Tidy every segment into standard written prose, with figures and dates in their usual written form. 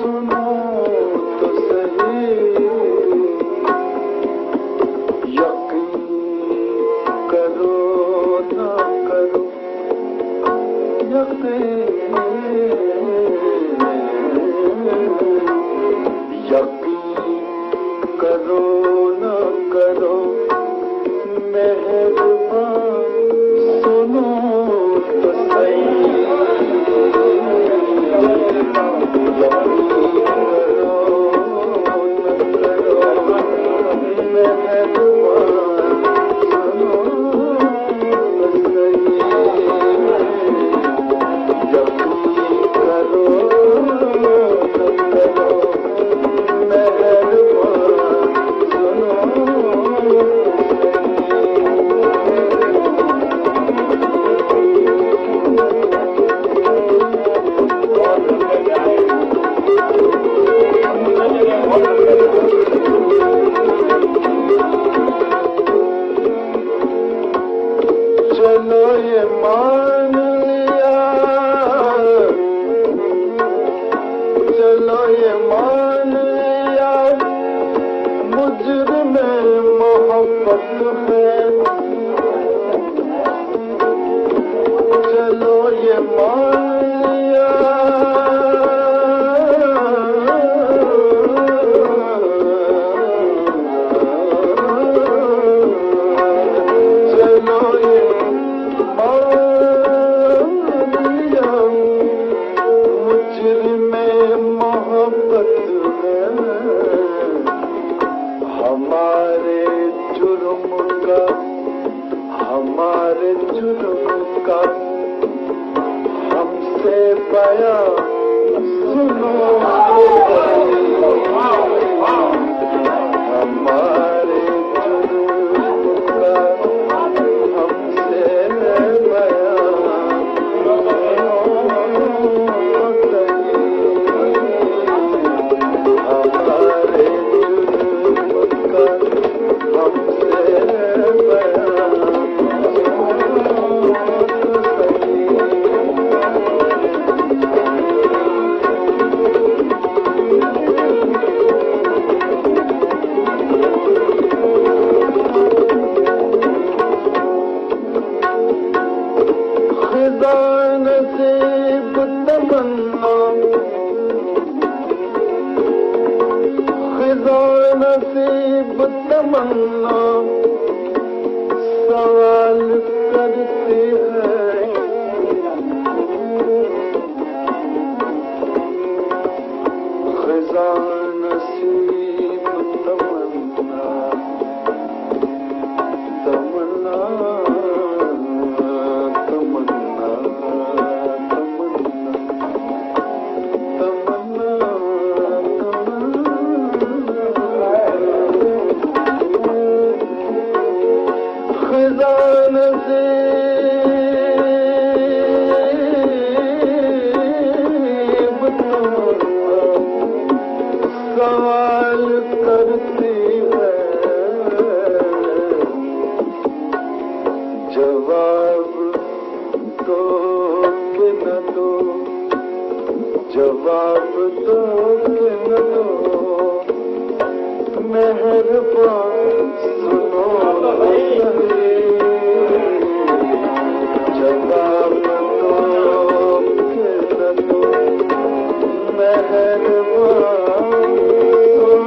सुनो तो सही, यकीन करो ना करो, यकीन करो ना करो, मेहरबान सुनो तो सही, चलो ये मान लिया, चलो ये मान लिया, मुजरिम मोहब्बत है। चलो ये मान लिया, चलो ये मुजरिम मोहब्बत है। हमारे जुर्म का, हमारे जुर्म का हमसे बयां सुनो, हमारे जुर्म का हमसे बयां हमारे जुर्म का हमसे बयां नसीब तमन्ना, खिज़ा नसीब तमन्ना सवाल करती है। खिज़ा नसीब तमन्ना, तमन्ना सवाल करती है। जवाब दो कि न दो, जवाब दो कि न दो, मेहरबान सुनो सही, जवाब दो कि न दो, मेहरबान सुनो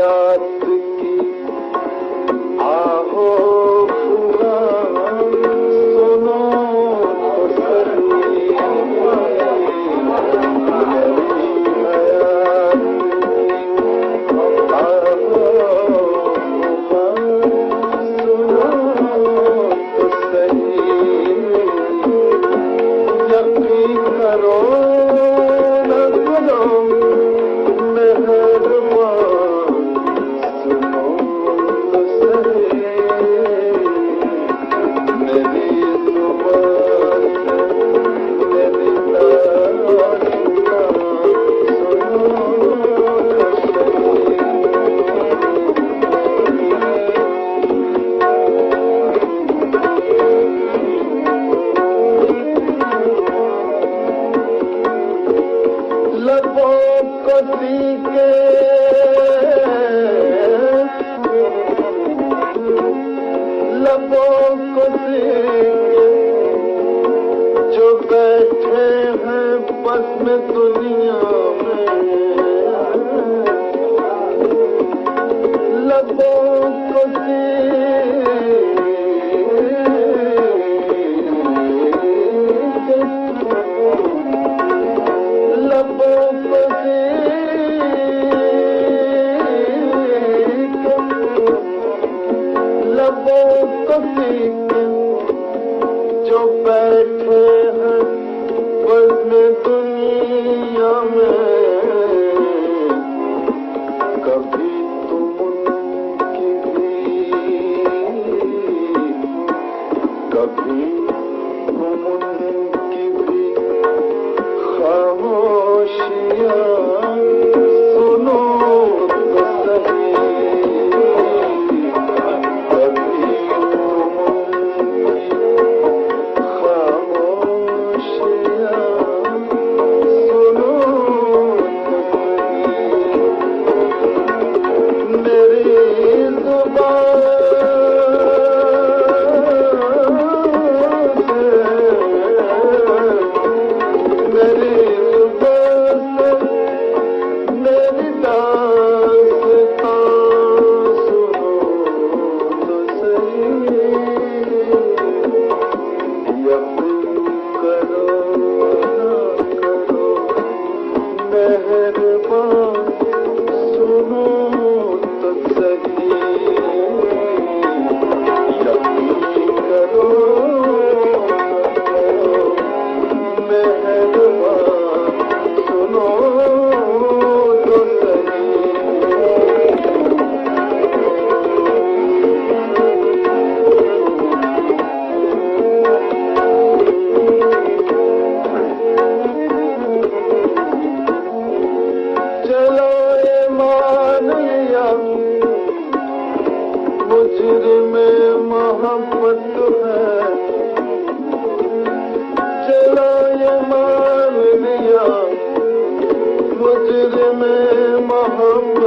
हयात की आहो सुनो तो सही करो न करो मेहरबान सुनो तो सही मेरी जुबान मेरी तारीफ़ सुनो तो सही लबों को सीके लबों को सीके जो बैठे हैं बस में दुनिया में लबों को लबों को लबों को जो बैठे हैं बस में दुनिया में कभी तुम उनकी भी कभी तुम उनकी भी खामोशियाँ सुनो तो सही कभी तुम उनकी खामोशियाँ सुनो तो सही मेरी जुबान मेरी जुबान मेरी दास्तां सुनो तो सही यकीन करो न करो मेहरबान सुनो तो सही यकीन करो न करो मेहरबान सुनो तो सही चलो ये मान लिया मुजरिम मोहब्बत है चलो ये मान लिया मुजरिम मोहब्बत